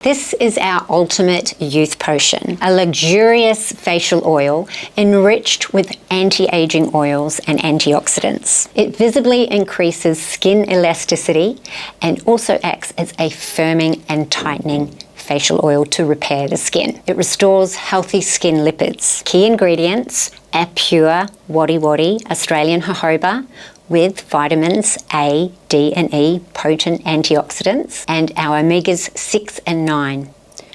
This is our ultimate youth potion, a luxurious facial oil enriched with anti-aging oils and antioxidants. It visibly increases skin elasticity and also acts as a firming and tightening facial oil to repair the skin. It restores healthy skin lipids. Key ingredients: our pure wadi wadi Australian jojoba with vitamins A, D and E, potent antioxidants, and our omegas 6 and 9,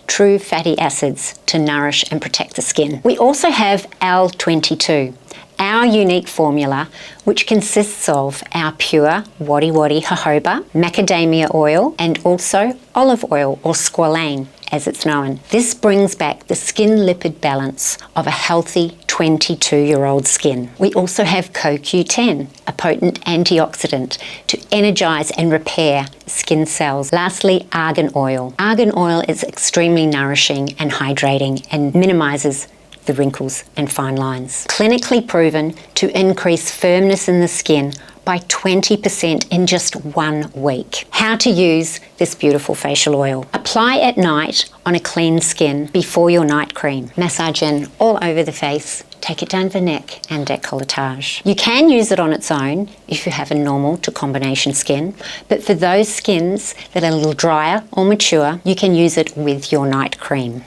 true fatty acids to nourish and protect the skin. We also have L22, our unique formula, which consists of our pure wadi wadi jojoba, macadamia oil, and also olive oil, or squalane as it's known. This brings back the skin lipid balance of a healthy 22-year-old skin. We also have CoQ10, a potent antioxidant to energize and repair skin cells. Lastly, argan oil. Argan oil is extremely nourishing and hydrating and minimizes the wrinkles and fine lines. Clinically proven to increase firmness in the skin by 20% in just 1 week. How to use this beautiful facial oil. Apply at night on a clean skin before your night cream. Massage in all over the face. Take it down the neck and décolletage. You can use it on its own if you have a normal to combination skin, but for those skins that are a little drier or mature, you can use it with your night cream.